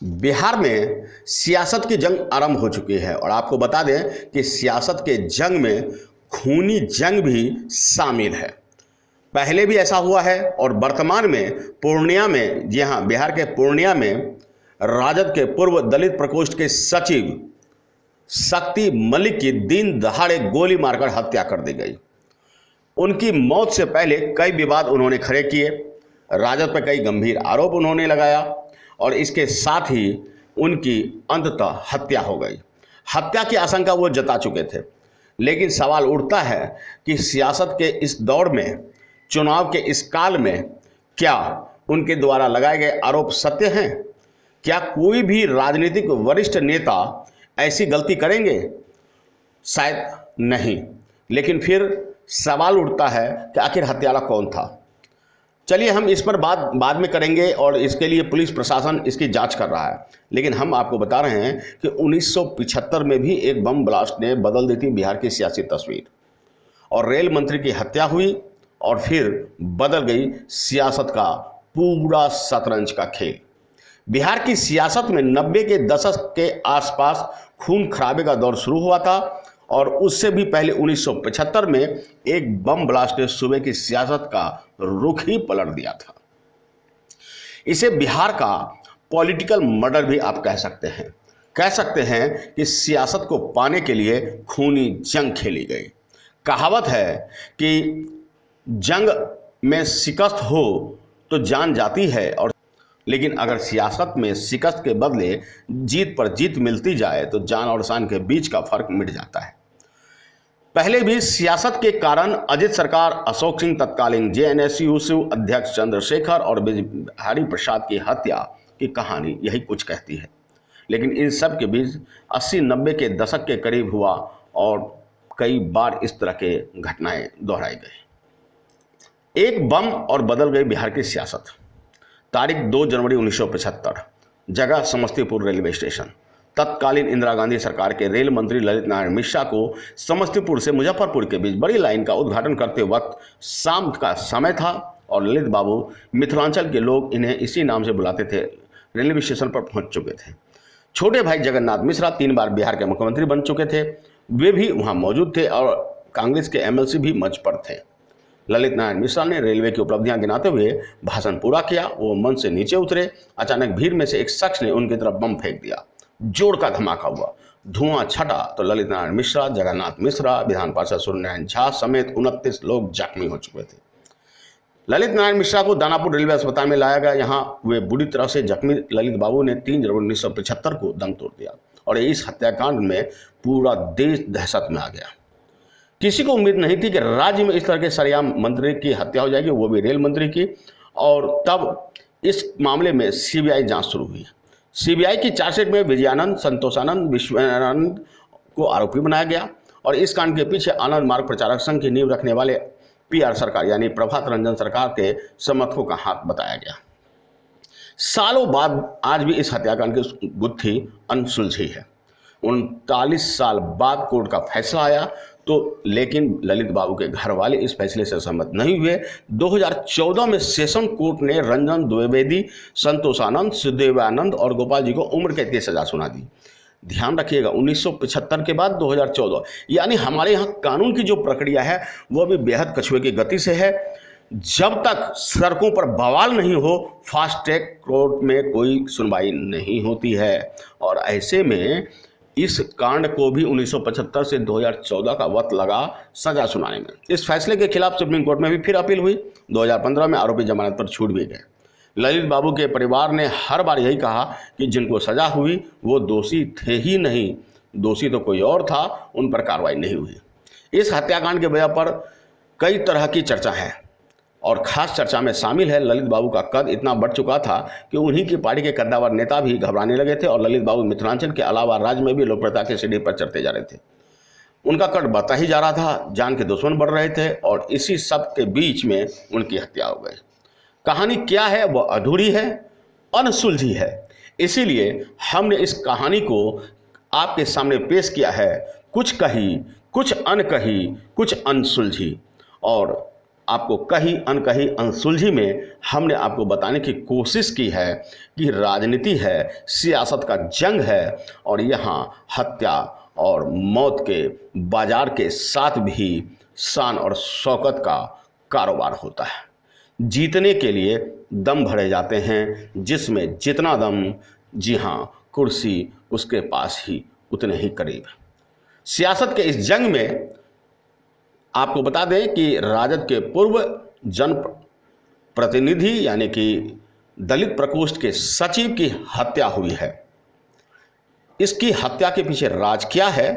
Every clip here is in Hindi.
बिहार में सियासत की जंग आरंभ हो चुकी है और आपको बता दें कि सियासत के जंग में खूनी जंग भी शामिल है। पहले भी ऐसा हुआ है और वर्तमान में पूर्णिया में, जी हाँ, बिहार के पूर्णिया में राजद के पूर्व दलित प्रकोष्ठ के सचिव शक्ति मलिक की दिन दहाड़े गोली मारकर हत्या कर दी गई। उनकी मौत से पहले कई विवाद उन्होंने खड़े किए, राजद पर कई गंभीर आरोप उन्होंने लगाया और इसके साथ ही उनकी अंततः हत्या हो गई। हत्या की आशंका वो जता चुके थे, लेकिन सवाल उठता है कि सियासत के इस दौर में, चुनाव के इस काल में, क्या उनके द्वारा लगाए गए आरोप सत्य हैं? क्या कोई भी राजनीतिक वरिष्ठ नेता ऐसी गलती करेंगे? शायद नहीं, लेकिन फिर सवाल उठता है कि आखिर हत्यारा कौन था। चलिए हम इस पर बाद में करेंगे और इसके लिए पुलिस प्रशासन इसकी जांच कर रहा है, लेकिन हम आपको बता रहे हैं कि 1975 में भी एक बम ब्लास्ट ने बदल दी थी बिहार की सियासी तस्वीर और रेल मंत्री की हत्या हुई और फिर बदल गई सियासत का पूरा शतरंज का खेल। बिहार की सियासत में 90 के दशक के आसपास खून खराबे का दौर शुरू हुआ था और उससे भी पहले 1975 में एक बम ब्लास्ट ने सूबे की सियासत का रुख ही पलट दिया था। इसे बिहार का पॉलिटिकल मर्डर भी आप कह सकते हैं कि सियासत को पाने के लिए खूनी जंग खेली गई। कहावत है कि जंग में शिकस्त हो तो जान जाती है, और लेकिन अगर सियासत में शिकस्त के बदले जीत पर जीत मिलती जाए तो जान और शान के बीच का फर्क मिट जाता है। पहले भी सियासत के कारण अजित सरकार, अशोक सिंह तत्कालीन जेएनएसयू अध्यक्ष चंद्रशेखर और बिहारी प्रसाद की हत्या की कहानी यही कुछ कहती है, लेकिन इन सब के बीच 80-90 के दशक के करीब हुआ और कई बार इस तरह के घटनाएं दोहराई गई। एक बम और बदल गई बिहार की सियासत। तारीख 2 जनवरी 1975, जगह समस्तीपुर रेलवे स्टेशन। तत्कालीन इंदिरा गांधी सरकार के रेल मंत्री ललित नारायण मिश्रा को समस्तीपुर से मुजफ्फरपुर के बीच बड़ी लाइन का उद्घाटन करते वक्त शाम का समय था और ललित बाबू, मिथिलांचल के लोग इन्हें इसी नाम से बुलाते थे, रेलवे स्टेशन पर पहुंच चुके थे। छोटे भाई जगन्नाथ मिश्रा 3 बार बिहार के मुख्यमंत्री बन चुके थे, वे भी वहाँ मौजूद थे और कांग्रेस के एमएलसी भी मंच पर थे। ललित नारायण मिश्रा ने रेलवे की उपलब्धियां गिनाते हुए भाषण पूरा किया। वो मंच से नीचे उतरे, अचानक भीड़ में से एक शख्स ने उनकी तरफ बम फेंक दिया। जोर का धमाका हुआ, धुआं छटा तो ललित नारायण मिश्रा, जगन्नाथ मिश्रा, विधान पार्षद सूर्यनारायण झा समेत 29 लोग जख्मी हो चुके थे। ललित नारायण मिश्रा को दानापुर रेलवे अस्पताल में लाया गया। यहाँ वे बुरी तरह से जख्मी ललित बाबू ने 3 जनवरी 1975 को दम तोड़ दिया और इस हत्याकांड में पूरा देश दहशत में आ गया। किसी को उम्मीद नहीं थी कि राज्य में इस तरह के सरेआम मंत्री की हत्या हो जाएगी, वो भी रेल मंत्री की। और तब इस मामले में सीबीआई जांच शुरू हुई। सीबीआई की चार्जशीट में विजयानंद, संतोषानंद, विश्वानंद को आरोपी बनाया गया और इस कांड के पीछे आनंद मार्ग प्रचारक संघ की नींव रखने वाले पीआर सरकार यानी प्रभात रंजन सरकार के समर्थकों का हाथ बताया गया। सालों बाद आज भी इस हत्याकांड की गुत्थी अनसुलझी है। 39 साल बाद कोर्ट का फैसला आया तो, लेकिन ललित बाबू के घर वाले इस फैसले से सहमत नहीं हुए। 2014 में सेशन कोर्ट ने रंजन द्विवेदी, संतोषानंद, सुदेवानंद और गोपाल जी को उम्र कैद की सजा सुना दी। ध्यान रखिएगा, 1975 के बाद 2014, यानी हमारे यहाँ कानून की जो प्रक्रिया है वो भी बेहद कछुए की गति से है। जब तक सड़कों पर बवाल नहीं हो, फास्ट ट्रैक कोर्ट में कोई सुनवाई नहीं होती है और ऐसे में इस कांड को भी 1975 से 2014 का वक्त लगा सजा सुनाने में। इस फैसले के खिलाफ सुप्रीम कोर्ट में भी फिर अपील हुई। 2015 में आरोपी जमानत पर छूट भी गए। ललित बाबू के परिवार ने हर बार यही कहा कि जिनको सजा हुई वो दोषी थे ही नहीं, दोषी तो कोई और था, उन पर कार्रवाई नहीं हुई। इस हत्याकांड के वजह पर कई तरह की चर्चा है और खास चर्चा में शामिल है ललित बाबू का कद इतना बढ़ चुका था कि उन्हीं की पार्टी के कद्दावर नेता भी घबराने लगे थे और ललित बाबू मिथिलांचल के अलावा राज्य में भी लोकप्रियता के सीढ़ी पर चढ़ते जा रहे थे। उनका कद बढ़ता ही जा रहा था, जान के दुश्मन बढ़ रहे थे और इसी सब के बीच में उनकी हत्या हो गई। कहानी क्या है वो अधूरी है, अनसुलझी है, इसीलिए हमने इस कहानी को आपके सामने पेश किया है। कुछ कही, कुछ अनकही, कुछ अनसुलझी। और आपको कहीं अनकहीं अनसुलझी में हमने आपको बताने की कोशिश की है कि राजनीति है, सियासत का जंग है और यहाँ हत्या और मौत के बाजार के साथ भी शान और शौकत का कारोबार होता है। जीतने के लिए दम भरे जाते हैं, जिसमें जितना दम, जी हाँ, कुर्सी उसके पास ही उतने ही करीब। सियासत के इस जंग में आपको बता दें कि राजद के पूर्व जन प्रतिनिधि यानी कि दलित प्रकोष्ठ के सचिव की हत्या हुई है। इसकी हत्या के पीछे राज क्या है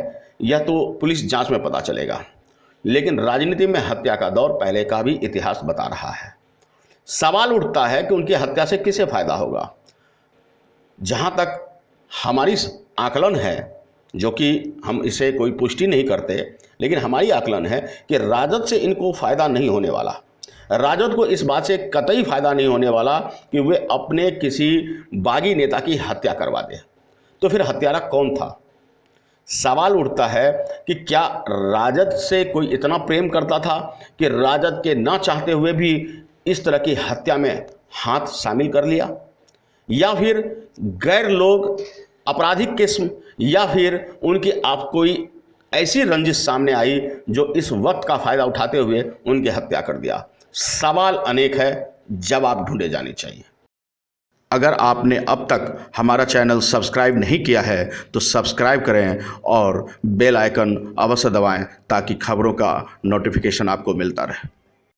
यह तो पुलिस जांच में पता चलेगा, लेकिन राजनीति में हत्या का दौर पहले का भी इतिहास बता रहा है। सवाल उठता है कि उनकी हत्या से किसे फायदा होगा। जहां तक हमारी आकलन है, जो कि हम इसे कोई पुष्टि नहीं करते, लेकिन हमारी आकलन है कि राजद से इनको फायदा नहीं होने वाला। राजद को इस बात से कतई फायदा नहीं होने वाला कि वे अपने किसी बागी नेता की हत्या करवा दें। तो फिर हत्यारा कौन था? सवाल उठता है कि क्या राजद से कोई इतना प्रेम करता था कि राजद के ना चाहते हुए भी इस तरह की हत्या में हाथ शामिल कर लिया, या फिर गैर लोग आपराधिक किस्म, या फिर उनकी आप कोई ऐसी रंजिश सामने आई जो इस वक्त का फायदा उठाते हुए उनकी हत्या कर दिया। सवाल अनेक है, जवाब ढूंढे जाने चाहिए। अगर आपने अब तक हमारा चैनल सब्सक्राइब नहीं किया है तो सब्सक्राइब करें और बेल आइकन अवश्य दबाएं ताकि खबरों का नोटिफिकेशन आपको मिलता रहे।